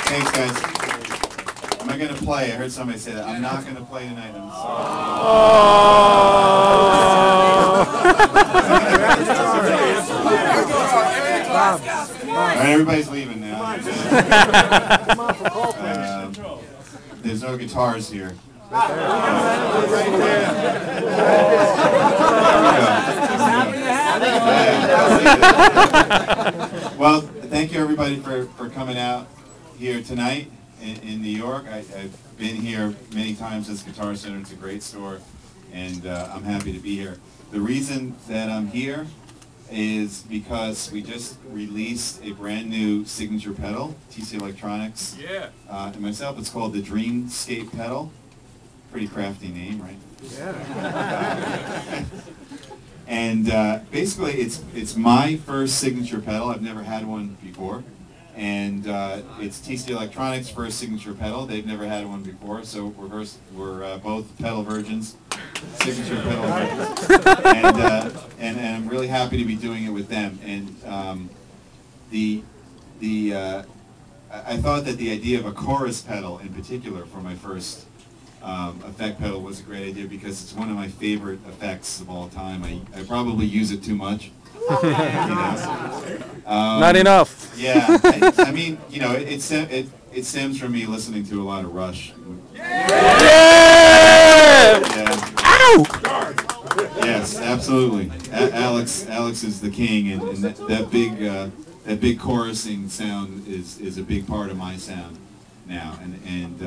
Thanks, guys. Am I going to play? I heard somebody say that. I'm not going to play tonight. I'm sorry. All right, everybody's leaving now. There's no guitars here. Well, thank you everybody for coming out here tonight in New York. I've been here many times as Guitar Center. It's a great store, and I'm happy to be here. The reason that I'm here is because we just released a brand new signature pedal, TC Electronics. Yeah. And myself, it's called the Dreamscape pedal. Pretty crafty name, right? Yeah. And basically, it's my first signature pedal. I've never had one before, and it's TC Electronics' first signature pedal. They've never had one before, so we're both pedal virgins, signature pedal virgins, and I'm really happy to be doing it with them. And I thought that the idea of a chorus pedal, in particular, for my first effect pedal was a great idea because it's one of my favorite effects of all time. I probably use it too much. You know? Not enough. Yeah, I mean, you know, it stems from me listening to a lot of Rush. Yeah! Yeah. Ow! Yes, absolutely. Alex is the king, and that big chorusing sound is a big part of my sound now, and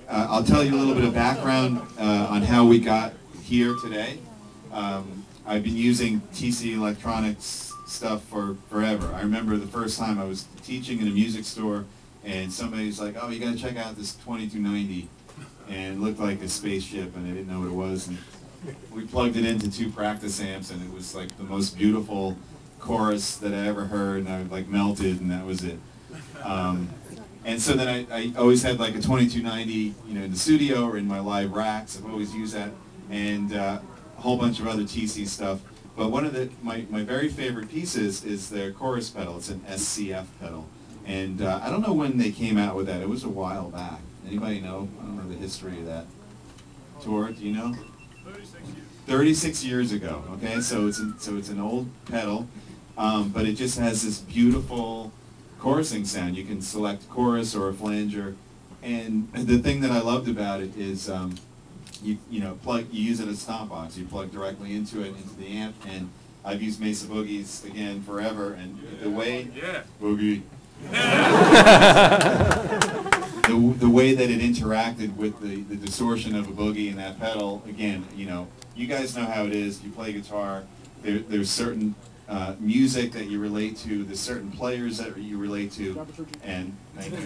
I'll tell you a little bit of background on how we got here today. I've been using TC Electronics stuff for forever. I remember the first time I was teaching in a music store, and somebody's like, "Oh, you got to check out this 2290," and it looked like a spaceship, and I didn't know what it was. And we plugged it into 2 practice amps, and it was like the most beautiful chorus that I ever heard, and I like melted, and that was it. And so then I always had like a 2290, you know, in the studio or in my live racks. I've always used that, and a whole bunch of other TC stuff. But one of my very favorite pieces is their chorus pedal. It's an SCF pedal, and I don't know when they came out with that. It was a while back. Anybody know? I don't know the history of that. Tor, do you know? 36 years ago. Okay, so it's an old pedal, but it just has this beautiful chorusing sound. You can select chorus or a flanger, and the thing that I loved about it is you use it as a stomp box. You plug directly into the amp, and I've used Mesa Boogies again forever, and the way Boogie the way that it interacted with the distortion of a boogie in that pedal, again, you know, you guys know how it is. You play guitar, there's certain music that you relate to, there's certain players that you relate to, and thank you.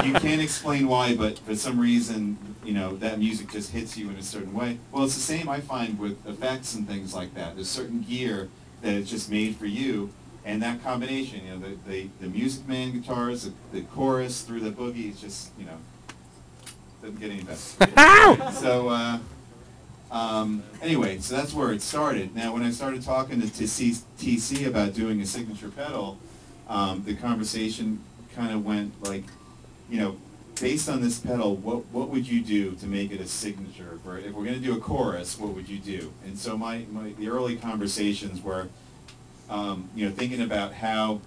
You can't explain why, but for some reason, you know, that music just hits you in a certain way. Well, it's the same I find with effects and things like that. There's certain gear that it's just made for you, and that combination, you know, the Music Man guitars, the chorus through the boogie, it's just, you know, doesn't get any better. So, anyway, so that's where it started. Now, when I started talking to TC about doing a signature pedal, the conversation kind of went like, you know, based on this pedal, what would you do to make it a signature? If we're going to do a chorus, what would you do? And so the early conversations were, you know, thinking about how,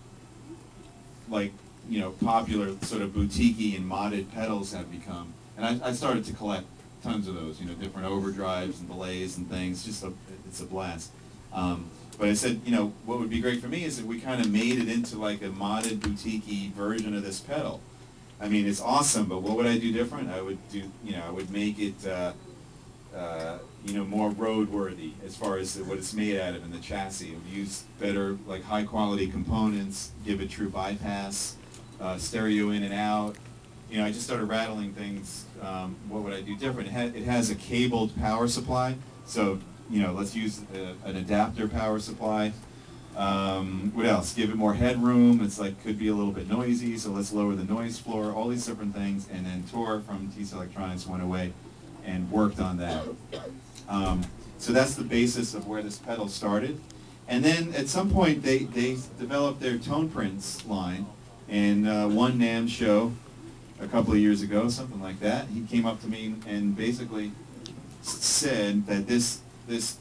like, you know, popular sort of boutique-y and modded pedals have become. And I started to collect tons of those, you know, different overdrives and delays and things. It's a blast. But I said, you know, what would be great for me is if we kind of made it into like a modded boutique-y version of this pedal. I mean, it's awesome, but what would I do different? I would do, you know, I would make it, you know, more roadworthy as far as what it's made out of in the chassis. It would use better, like, high-quality components, give it true bypass, stereo in and out. You know, I just started rattling things. What would I do different? It has a cabled power supply, so, you know, let's use an adapter power supply. What else? Give it more headroom. It's like, could be a little bit noisy, so let's lower the noise floor, all these different things. And then Tor from TC Electronics went away and worked on that. So that's the basis of where this pedal started. And then at some point they developed their Tone Prints line, And one NAMM show a couple of years ago, something like that, he came up to me and basically said that this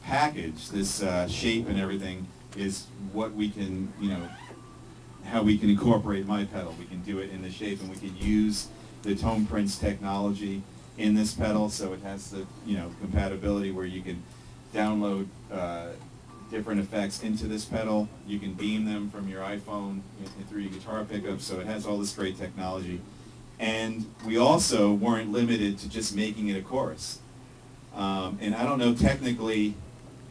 package, this shape and everything, is what we can, how we can incorporate my pedal. We can do it in the shape, and we can use the Tone Prints technology in this pedal, so it has the compatibility where you can download different effects into this pedal. You can beam them from your iPhone through your guitar pickup, so it has all this great technology. And we also weren't limited to just making it a chorus. And I don't know technically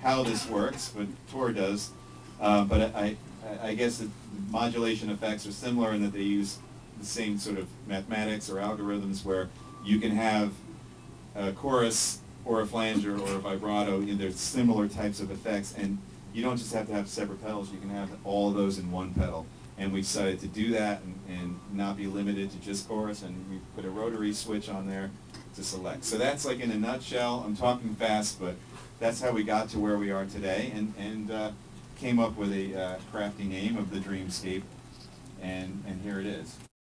how this works, but Tor does. But I guess the modulation effects are similar in that they use the same sort of mathematics or algorithms where you can have a chorus or a flanger or a vibrato. There's similar types of effects, and you don't just have to have separate pedals. You can have all of those in one pedal. And we decided to do that and not be limited to just chorus, and we put a rotary switch on there to select. So that's like in a nutshell. I'm talking fast, but that's how we got to where we are today, and came up with a crafty name of the Dreamscape, and here it is.